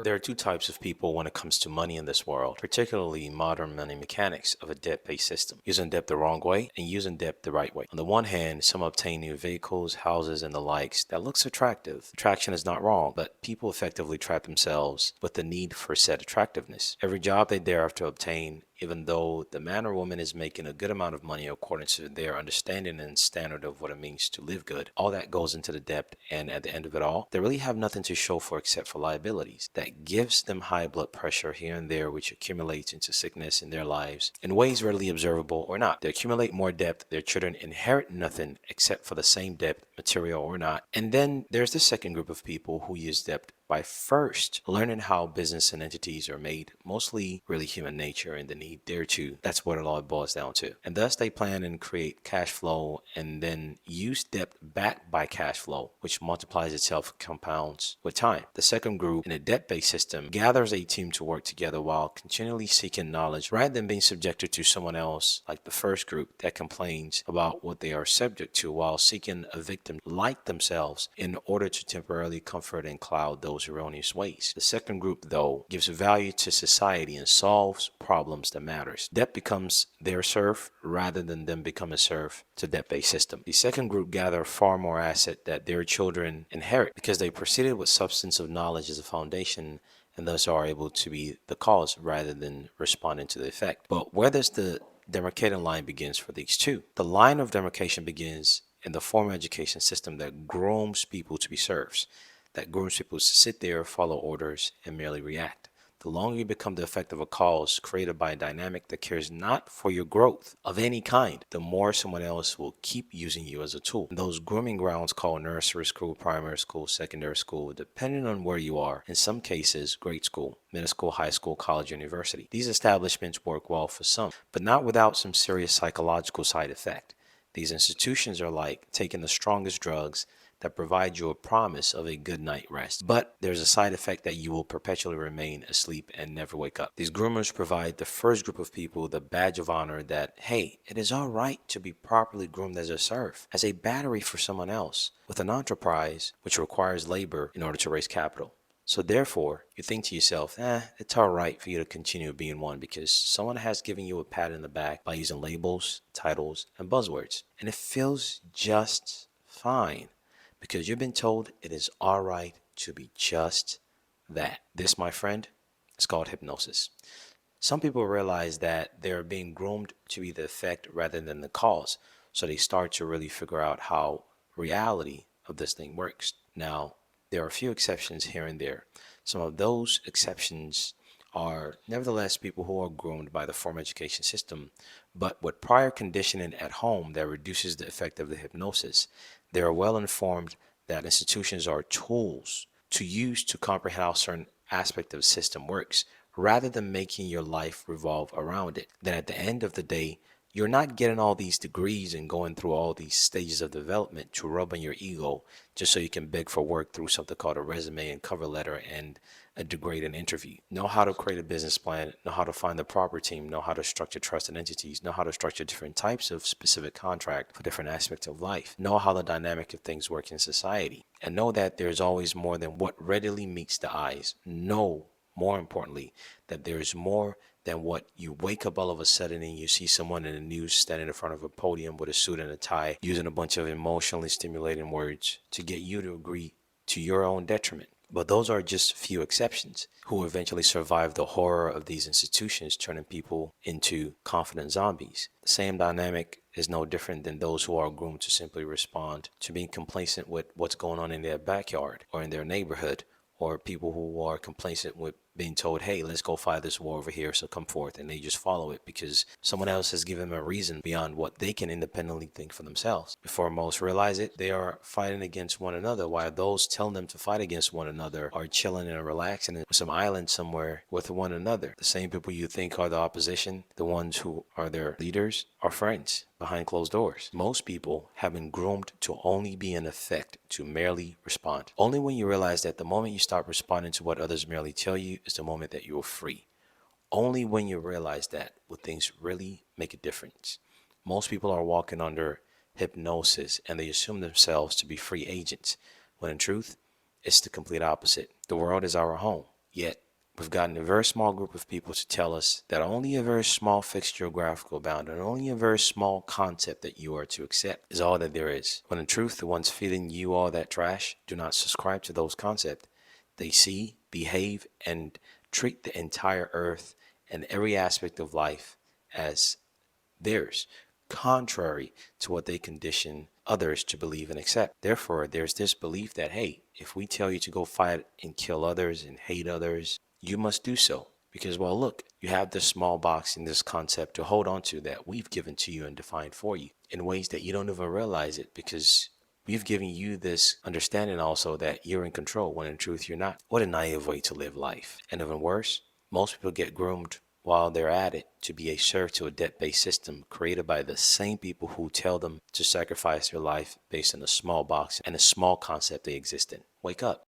There are two types of people when it comes to money in this world, particularly modern money mechanics of a debt-based system, using debt the wrong way and using debt the right way. On the one hand, some obtain new vehicles, houses, and the likes that looks attractive. Attraction is not wrong, but people effectively trap themselves with the need for said attractiveness. Every job they dare to obtain, even though the man or woman is making a good amount of money according to their understanding and standard of what it means to live good, all that goes into the debt, and at the end of it all, they really have nothing to show for except for liabilities. That gives them high blood pressure here and there, which accumulates into sickness in their lives in ways readily observable or not. They accumulate more debt, their children inherit nothing except for the same debt, material or not. And then there's the second group of people who use debt by first learning how business and entities are made, mostly really human nature and the need thereto. That's what it all boils down to. And thus they plan and create cash flow and then use debt backed by cash flow, which multiplies itself, compounds with time. The second group in a debt-based system gathers a team to work together while continually seeking knowledge rather than being subjected to someone else, like the first group that complains about what they are subject to while seeking a victim like themselves in order to temporarily comfort and cloud those erroneous ways. The second group, though, gives value to society and solves problems that matters. Debt becomes their serf rather than them become a serf to debt-based system. The second group gather far more asset that their children inherit because they proceeded with substance of knowledge as a foundation and thus are able to be the cause rather than responding to the effect. But where does the demarcating line begins for these two? The line of demarcation begins in the formal education system that grooms people to be serfs, that grooms people to sit there, follow orders, and merely react. The longer you become the effect of a cause created by a dynamic that cares not for your growth of any kind, the more someone else will keep using you as a tool. And those grooming grounds called nursery school, primary school, secondary school, depending on where you are, in some cases, grade school, middle school, high school, college, university. These establishments work well for some, but not without some serious psychological side effect. These institutions are like taking the strongest drugs that provide you a promise of a good night rest. But there's a side effect that you will perpetually remain asleep and never wake up. These groomers provide the first group of people the badge of honor that, hey, it is all right to be properly groomed as a serf, as a battery for someone else, with an enterprise which requires labor in order to raise capital. So therefore, you think to yourself, it's all right for you to continue being one because someone has given you a pat in the back by using labels, titles, and buzzwords. And it feels just fine because you've been told it is all right to be just that. This, my friend, is called hypnosis. Some people realize that they're being groomed to be the effect rather than the cause, so they start to really figure out how reality of this thing works. Now, there are a few exceptions here and there. Some of those exceptions are nevertheless people who are groomed by the formal education system, but with prior conditioning at home that reduces the effect of the hypnosis. They are well informed that institutions are tools to use to comprehend how certain aspect of the system works, rather than making your life revolve around it. Then at the end of the day, you're not getting all these degrees and going through all these stages of development to rub on your ego just so you can beg for work through something called a resume and cover letter and a degrading interview. Know how to create a business plan, know how to find the proper team, know how to structure trusted entities, know how to structure different types of specific contract for different aspects of life, know how the dynamic of things work in society, and know that there's always more than what readily meets the eyes. Know, more importantly, that there is more than what you wake up all of a sudden and you see someone in the news standing in front of a podium with a suit and a tie using a bunch of emotionally stimulating words to get you to agree to your own detriment. But those are just a few exceptions who eventually survive the horror of these institutions turning people into confident zombies. The same dynamic is no different than those who are groomed to simply respond to being complacent with what's going on in their backyard or in their neighborhood, or people who are complacent with being told, hey, let's go fight this war over here, so come forth, and they just follow it because someone else has given them a reason beyond what they can independently think for themselves. Before most realize it, they are fighting against one another, while those telling them to fight against one another are chilling and relaxing in some island somewhere with one another. The same people you think are the opposition, the ones who are their leaders, are friends behind closed doors. Most people have been groomed to only be in effect, to merely respond. Only when you realize that the moment you stop responding to what others merely tell you is the moment that you are free. Only when you realize that will things really make a difference. Most people are walking under hypnosis and they assume themselves to be free agents, when in truth, it's the complete opposite. The world is our home. Yet, we've gotten a very small group of people to tell us that only a very small fixed geographical boundary, and only a very small concept that you are to accept is all that there is. When in truth, the ones feeding you all that trash do not subscribe to those concepts. They see, behave, and treat the entire earth and every aspect of life as theirs, contrary to what they condition others to believe and accept. Therefore, there's this belief that, hey, if we tell you to go fight and kill others and hate others, you must do so. Because, well, look, you have this small box and this concept to hold on to that we've given to you and defined for you in ways that you don't even realize it, because we've given you this understanding also that you're in control when in truth you're not. What a naive way to live life. And even worse, most people get groomed while they're at it to be a serf to a debt-based system created by the same people who tell them to sacrifice their life based on a small box and a small concept they exist in. Wake up.